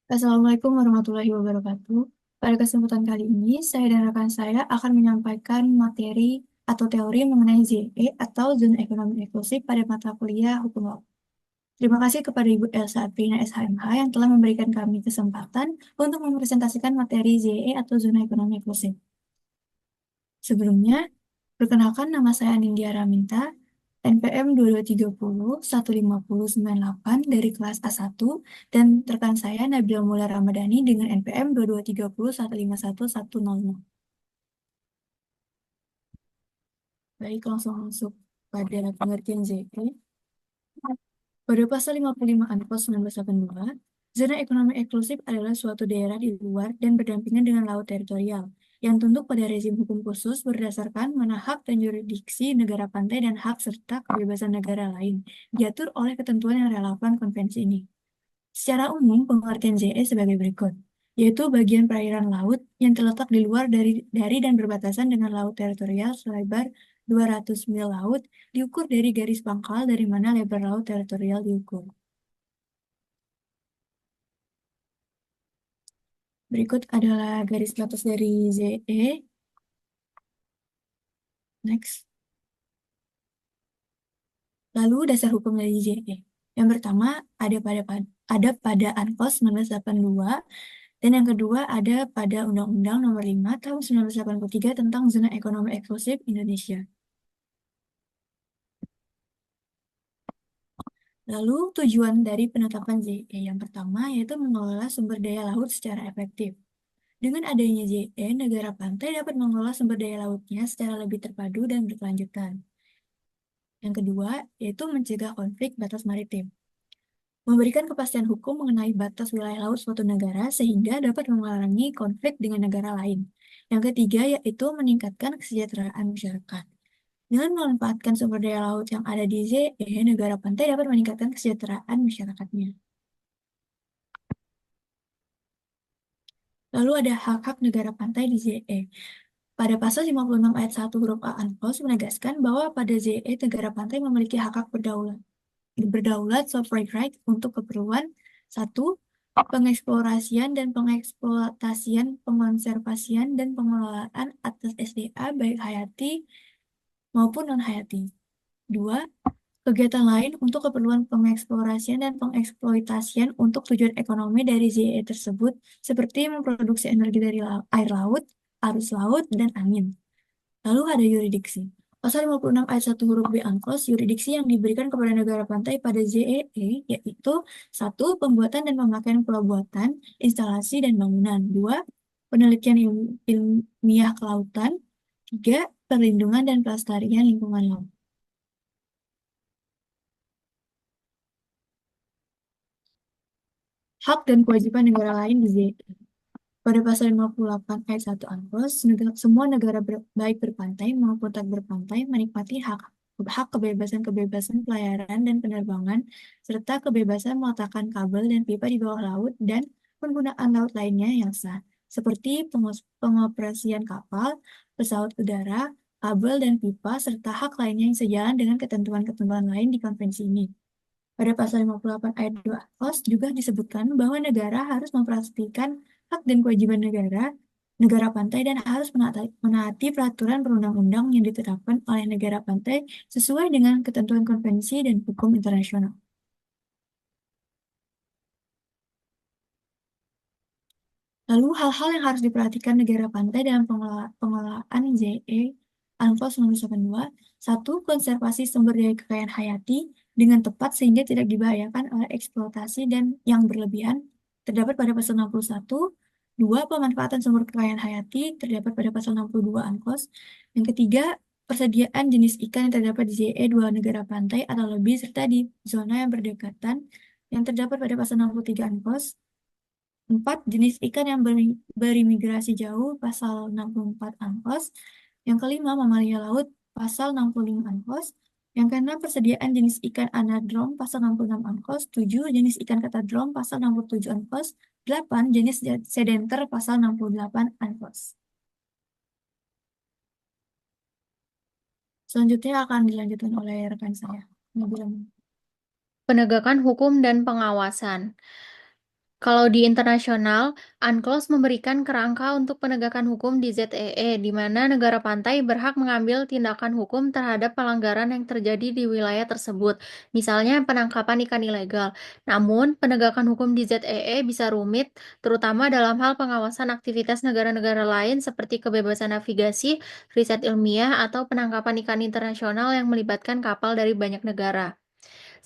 Assalamualaikum warahmatullahi wabarakatuh. Pada kesempatan kali ini, saya dan rekan saya akan menyampaikan materi atau teori mengenai ZE atau Zona Ekonomi Eksklusif pada mata kuliah Hukum Laut. Terima kasih kepada Ibu Elsa Aprina SHMH yang telah memberikan kami kesempatan untuk mempresentasikan materi ZE atau Zona Ekonomi Eksklusif. Sebelumnya, perkenalkan nama saya Nindya Raminta, NPM 2230 15098 dari kelas A1 dan rekan saya Nabila Mula Ramadhani dengan NPM 2230 151 100. Baik, langsung masuk pada pengertian ZE. Pada pasal 55 Unclos 1982, zona ekonomi eksklusif adalah suatu daerah di luar dan berdampingan dengan laut teritorial yang tunduk pada rezim hukum khusus berdasarkan mana hak dan yurisdiksi negara pantai dan hak serta kebebasan negara lain diatur oleh ketentuan yang relevan konvensi ini. Secara umum, pengertian ZE sebagai berikut, yaitu bagian perairan laut yang terletak di luar dari dan berbatasan dengan laut teritorial selebar 200 mil laut diukur dari garis pangkal dari mana lebar laut teritorial diukur. Berikut adalah garis batas dari ZE. Next. Lalu dasar hukum dari ZE. Yang pertama ada pada Unclos 1982 dan yang kedua ada pada Undang-Undang Nomor 5 Tahun 1983 tentang Zona Ekonomi Eksklusif Indonesia. Lalu tujuan dari penetapan ZE yang pertama yaitu mengelola sumber daya laut secara efektif. Dengan adanya ZE, negara pantai dapat mengelola sumber daya lautnya secara lebih terpadu dan berkelanjutan. Yang kedua, yaitu mencegah konflik batas maritim. Memberikan kepastian hukum mengenai batas wilayah laut suatu negara sehingga dapat mengurangi konflik dengan negara lain. Yang ketiga, yaitu meningkatkan kesejahteraan masyarakat. Dengan memanfaatkan sumber daya laut yang ada di ZE, negara pantai dapat meningkatkan kesejahteraan masyarakatnya. Lalu ada hak-hak negara pantai di ZE. Pada pasal 56 ayat 1 huruf A UNCLOS menegaskan bahwa pada ZE negara pantai memiliki hak-hak berdaulat sovereign right untuk keperluan satu pengeksplorasian dan pengeksploitasian, pengonservasian dan pengelolaan atas SDA baik hayati maupun non-hayati. Dua, kegiatan lain untuk keperluan pengeksplorasian dan pengeksploitasian untuk tujuan ekonomi dari ZE tersebut, seperti memproduksi energi dari air laut, arus laut, dan angin. Lalu ada yurisdiksi. Pasal 56 ayat 1 huruf B UNCLOS, yurisdiksi yang diberikan kepada negara pantai pada ZEE, yaitu satu, pembuatan dan pemakaian pulau buatan, instalasi, dan bangunan. Dua, penelitian ilmiah kelautan. Tiga, perlindungan dan pelestarian lingkungan laut. Hak dan kewajiban negara lain di ZEE. Pada pasal 58 ayat 1 UNCLOS, semua negara baik berpantai maupun tak berpantai menikmati hak kebebasan-kebebasan pelayaran dan penerbangan, serta kebebasan meletakkan kabel dan pipa di bawah laut dan penggunaan laut lainnya yang sah, seperti pengoperasian kapal, pesawat udara, kabel dan pipa, serta hak lainnya yang sejalan dengan ketentuan-ketentuan lain di konvensi ini. Pada pasal 58 ayat 2 KOS juga disebutkan bahwa negara harus memperhatikan hak dan kewajiban negara pantai dan harus menaati peraturan perundang-undang yang ditetapkan oleh negara pantai sesuai dengan ketentuan konvensi dan hukum internasional. Lalu hal-hal yang harus diperhatikan negara pantai dalam pengelolaan ZE UNCLOS 1982. Satu, konservasi sumber daya kekayaan hayati dengan tepat sehingga tidak dibahayakan oleh eksploitasi dan yang berlebihan terdapat pada pasal 61. Dua, pemanfaatan sumber kekayaan hayati terdapat pada pasal 62 UNCLOS. Yang ketiga, persediaan jenis ikan yang terdapat di ZE dua negara pantai atau lebih serta di zona yang berdekatan yang terdapat pada pasal 63 UNCLOS. 4. Jenis ikan yang berimigrasi jauh, pasal 64 UNCLOS. Yang kelima, mamalia laut, pasal 65 UNCLOS. Yang keenam, persediaan jenis ikan anadrom, pasal 66 UNCLOS. 7. Jenis ikan katadrom, pasal 67 UNCLOS. 8. Jenis sedenter, pasal 68 UNCLOS. Selanjutnya akan dilanjutkan oleh rekan saya. Nabila. Penegakan hukum dan pengawasan. Kalau di internasional, UNCLOS memberikan kerangka untuk penegakan hukum di ZEE, di mana negara pantai berhak mengambil tindakan hukum terhadap pelanggaran yang terjadi di wilayah tersebut, misalnya penangkapan ikan ilegal. Namun, penegakan hukum di ZEE bisa rumit, terutama dalam hal pengawasan aktivitas negara-negara lain seperti kebebasan navigasi, riset ilmiah, atau penangkapan ikan internasional yang melibatkan kapal dari banyak negara.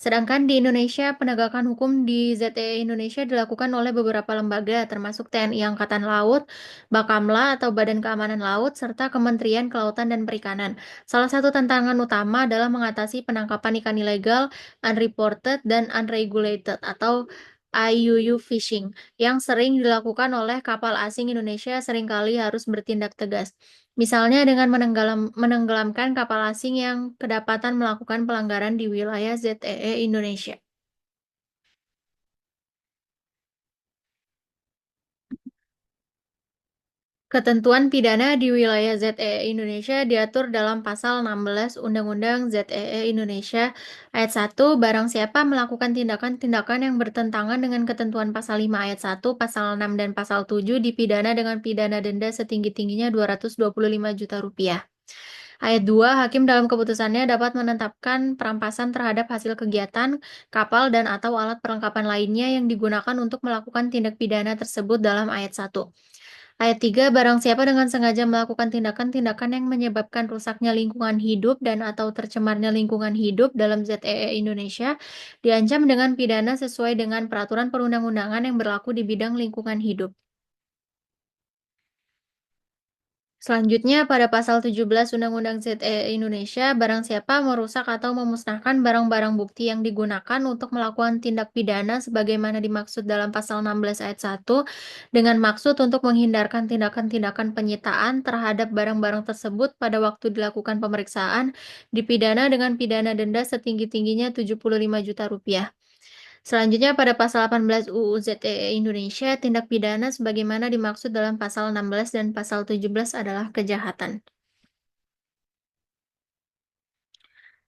Sedangkan di Indonesia, penegakan hukum di ZEE Indonesia dilakukan oleh beberapa lembaga, termasuk TNI Angkatan Laut, Bakamla atau Badan Keamanan Laut, serta Kementerian Kelautan dan Perikanan. Salah satu tantangan utama adalah mengatasi penangkapan ikan ilegal, unreported, dan unregulated atau IUU fishing yang sering dilakukan oleh kapal asing. Indonesia seringkali harus bertindak tegas. Misalnya dengan menenggelamkan kapal asing yang kedapatan melakukan pelanggaran di wilayah ZEE Indonesia. Ketentuan pidana di wilayah ZEE Indonesia diatur dalam Pasal 16 Undang-Undang ZEE Indonesia Ayat 1, barang siapa melakukan tindakan-tindakan yang bertentangan dengan ketentuan Pasal 5 Ayat 1, Pasal 6, dan Pasal 7 dipidana dengan pidana denda setinggi-tingginya Rp225 juta. Ayat 2, hakim dalam keputusannya dapat menetapkan perampasan terhadap hasil kegiatan, kapal, dan atau alat perlengkapan lainnya yang digunakan untuk melakukan tindak pidana tersebut dalam ayat 1. Ayat 3, barang siapa dengan sengaja melakukan tindakan-tindakan yang menyebabkan rusaknya lingkungan hidup dan atau tercemarnya lingkungan hidup dalam ZEE Indonesia, diancam dengan pidana sesuai dengan peraturan perundang-undangan yang berlaku di bidang lingkungan hidup. Selanjutnya, pada pasal 17 Undang-Undang ZEE Indonesia, barang siapa merusak atau memusnahkan barang-barang bukti yang digunakan untuk melakukan tindak pidana sebagaimana dimaksud dalam pasal 16 ayat 1 dengan maksud untuk menghindarkan tindakan-tindakan penyitaan terhadap barang-barang tersebut pada waktu dilakukan pemeriksaan, dipidana dengan pidana denda setinggi-tingginya Rp75 juta. Selanjutnya pada pasal 18 UU ZEE Indonesia, tindak pidana sebagaimana dimaksud dalam pasal 16 dan pasal 17 adalah kejahatan.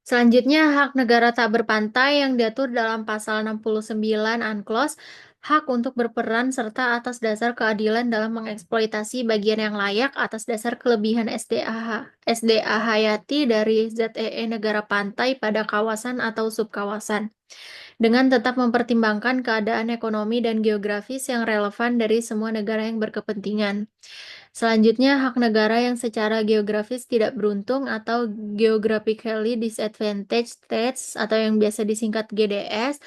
Selanjutnya, hak negara tak berpantai yang diatur dalam pasal 69 UNCLOS, hak untuk berperan serta atas dasar keadilan dalam mengeksploitasi bagian yang layak atas dasar kelebihan SDA hayati dari ZEE negara pantai pada kawasan atau subkawasan, dengan tetap mempertimbangkan keadaan ekonomi dan geografis yang relevan dari semua negara yang berkepentingan. Selanjutnya, hak negara yang secara geografis tidak beruntung atau Geographically Disadvantaged States atau yang biasa disingkat GDS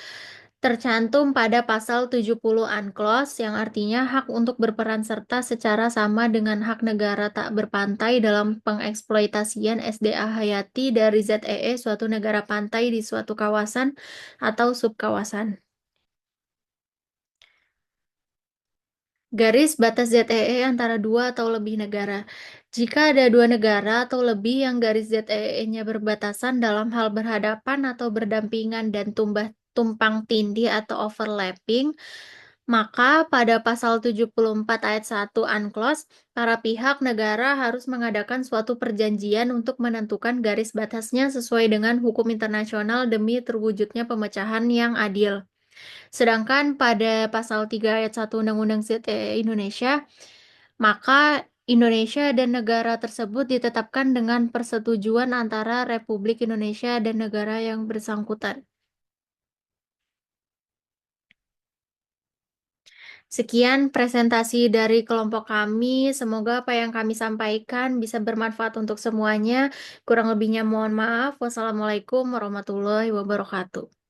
tercantum pada pasal 70 UNCLOS yang artinya hak untuk berperan serta secara sama dengan hak negara tak berpantai dalam pengeksploitasian SDA hayati dari ZEE suatu negara pantai di suatu kawasan atau subkawasan. Garis batas ZEE antara dua atau lebih negara. Jika ada dua negara atau lebih yang garis ZEE-nya berbatasan dalam hal berhadapan atau berdampingan dan tumpang tindih atau overlapping, maka pada pasal 74 ayat 1 UNCLOS, para pihak negara harus mengadakan suatu perjanjian untuk menentukan garis batasnya sesuai dengan hukum internasional demi terwujudnya pemecahan yang adil. Sedangkan pada pasal 3 ayat 1 Undang-Undang ZEE Indonesia, maka Indonesia dan negara tersebut ditetapkan dengan persetujuan antara Republik Indonesia dan negara yang bersangkutan. Sekian presentasi dari kelompok kami. Semoga apa yang kami sampaikan bisa bermanfaat untuk semuanya. Kurang lebihnya mohon maaf. Wassalamualaikum warahmatullahi wabarakatuh.